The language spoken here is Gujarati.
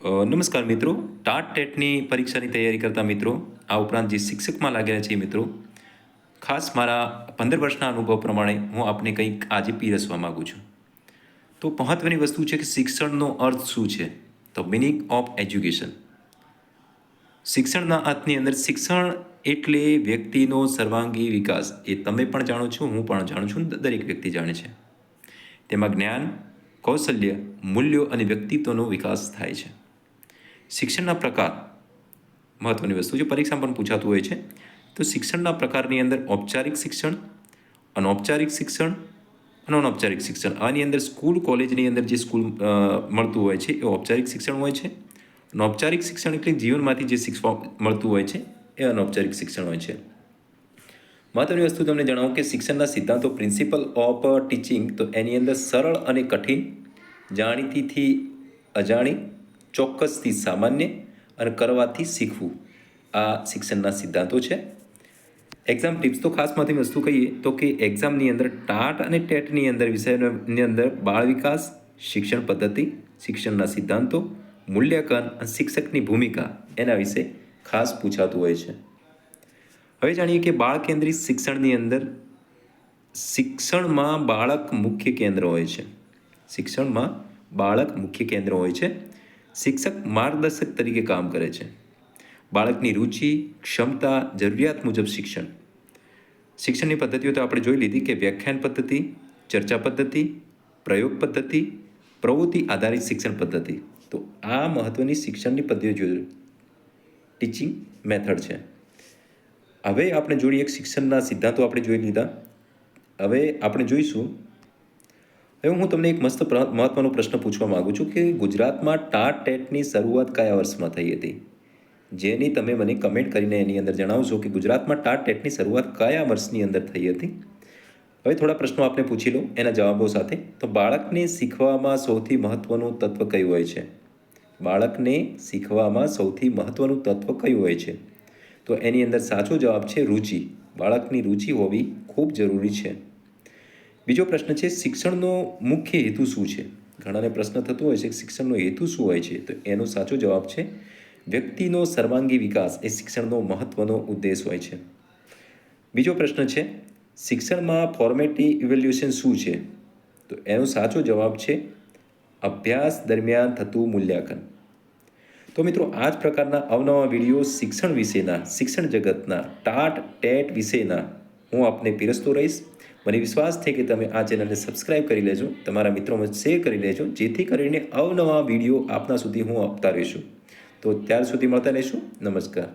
નમસ્કાર મિત્રો, ટાટ ટેટની પરીક્ષાની તૈયારી કરતા મિત્રો, આ ઉપરાંત જે શિક્ષકમાં લાગેલા છે મિત્રો, ખાસ મારા 15 વર્ષના અનુભવ પ્રમાણે હું આપને કંઈક આજે પીરસવા માગું છું. તો મહત્વની વસ્તુ છે કે શિક્ષણનો અર્થ શું છે? તો મિનિંગ ઓફ એજ્યુકેશન. શિક્ષણના અર્થની અંદર શિક્ષણ એટલે વ્યક્તિનો સર્વાંગી વિકાસ. એ તમે પણ જાણો છો, હું પણ જાણું છું, દરેક વ્યક્તિ જાણે છે. તેમાં જ્ઞાન, કૌશલ્ય, મૂલ્યો અને વ્યક્તિત્વનો વિકાસ થાય છે. શિક્ષણના પ્રકાર મહત્વની વસ્તુ છે, પરીક્ષા પણ પૂછાતું હોય છે. તો શિક્ષણના પ્રકારની અંદર ઔપચારિક શિક્ષણ, અનૌપચારિક શિક્ષણ અને અનૌપચારિક શિક્ષણ. આની અંદર સ્કૂલ કોલેજની અંદર જે સ્કૂલ મળતું હોય છે એ ઔપચારિક શિક્ષણ હોય છે. અનૌપચારિક શિક્ષણ એટલે જીવનમાંથી જે શીખવા મળતું હોય છે એ અનૌપચારિક શિક્ષણ હોય છે. મહત્વની વસ્તુ તમને જણાવું કે શિક્ષણના સિદ્ધાંતો પ્રિન્સિપલ ઓફ ટીચિંગ, તો એની અંદર સરળ અને કઠિન, જાણીતીથી અજાણી, ચોક્કસથી સામાન્ય અને કરવાથી શીખવું, આ શિક્ષણના સિદ્ધાંતો છે. એક્ઝામ ટિપ્સ તો ખાસમાંથી વસ્તુ કહીએ તો કે એક્ઝામની અંદર ટાટ અને ટેટની અંદર વિષયની અંદર બાળ વિકાસ, શિક્ષણ પદ્ધતિ, શિક્ષણના સિદ્ધાંતો, મૂલ્યાંકન અને શિક્ષકની ભૂમિકા એના વિશે ખાસ પૂછાતું હોય છે. હવે જાણીએ કે બાળ કેન્દ્રિત શિક્ષણની અંદર શિક્ષણમાં બાળક મુખ્ય કેન્દ્ર હોય છે. શિક્ષણમાં બાળક મુખ્ય કેન્દ્ર હોય છે. શિક્ષક માર્ગદર્શક તરીકે કામ કરે છે. બાળકની રુચિ, ક્ષમતા, જરૂરિયાત મુજબ શિક્ષણ. શિક્ષણની પદ્ધતિઓ તો આપણે જોઈ લીધી કે વ્યાખ્યાન પદ્ધતિ, ચર્ચા પદ્ધતિ, પ્રયોગ પદ્ધતિ, પ્રવૃત્તિ આધારિત શિક્ષણ પદ્ધતિ. તો આ મહત્વની શિક્ષણની પદ્ધતિઓ ટીચિંગ મેથડ છે. હવે આપણે જોઈએ એક શિક્ષણના સિદ્ધાંતો આપણે જોઈ લીધા. હવે આપણે જોઈશું, હવે હું તમને એક મસ્ત મહત્વનો પ્રશ્ન પૂછવા માગું છું કે ગુજરાતમાં ટાટ ટેટની શરૂઆત કયા વર્ષમાં થઈ હતી? જેની તમે મને કમેન્ટ કરીને એની અંદર જણાવશો કે ગુજરાતમાં ટાટ ટેટની શરૂઆત કયા વર્ષની અંદર થઈ હતી. હવે થોડા પ્રશ્નો આપણે પૂછી લો એના જવાબો સાથે. તો બાળકને શીખવામાં સૌથી મહત્વનું તત્વ કયું હોય છે? બાળકને શીખવામાં સૌથી મહત્વનું તત્વ કયું હોય છે? તો એની અંદર સાચો જવાબ છે રુચિ. બાળકની રુચિ હોવી ખૂબ જરૂરી છે. બીજો પ્રશ્ન છે શિક્ષણનો મુખ્ય હેતુ શું છે? ઘણાને પ્રશ્ન થતો હોય છે કે શિક્ષણનો હેતુ શું હોય છે? તો એનો સાચો જવાબ છે વ્યક્તિનો સર્વાંગી વિકાસ એ શિક્ષણનો મહત્વનો ઉદ્દેશ હોય છે. બીજો પ્રશ્ન છે શિક્ષણમાં ફોર્મેટિવ ઇવેલ્યુએશન શું છે? તો એનો સાચો જવાબ છે અભ્યાસ દરમિયાન થતું મૂલ્યાંકન. તો મિત્રો આ જ પ્રકારના અવનવા વિડીયો શિક્ષણ વિશેના, શિક્ષણ જગતના, ટાટ ટેટ વિશેના હું આપને પીરસતો રહીશ. મને વિશ્વાસ છે કે તમે આ ચેનલને સબસ્ક્રાઈબ કરી લેજો, તમારા મિત્રોમાં શેર કરી લેજો, જેથી કરીને અવનવા વિડીયો આપના સુધી હું આપતા રહીશું. તો ત્યાર સુધી મળતા રહીશું. નમસ્કાર.